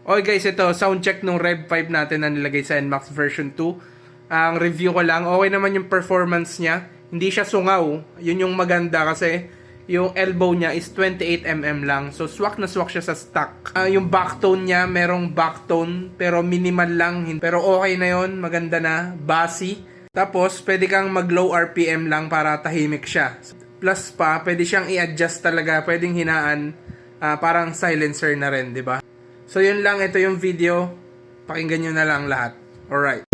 Okay guys, ito sound check nung Rev 5 natin na nilagay sa Nmax version 2. Ang review ko lang, okay naman yung performance niya. Hindi siya sungaw. Yun yung maganda kasi yung elbow niya is 28mm lang. So swak na swak siya sa stock. Yung backtone niya, merong backtone pero minimal lang. Pero okay na yun, maganda na, bassy. Tapos pwede kang mag low RPM lang para tahimik siya. Plus pa, pwede siyang i-adjust talaga, pwedeng hinaan, parang silencer na rin, di ba? So yun lang, ito yung video. Pakinggan nyo na lang lahat. Alright.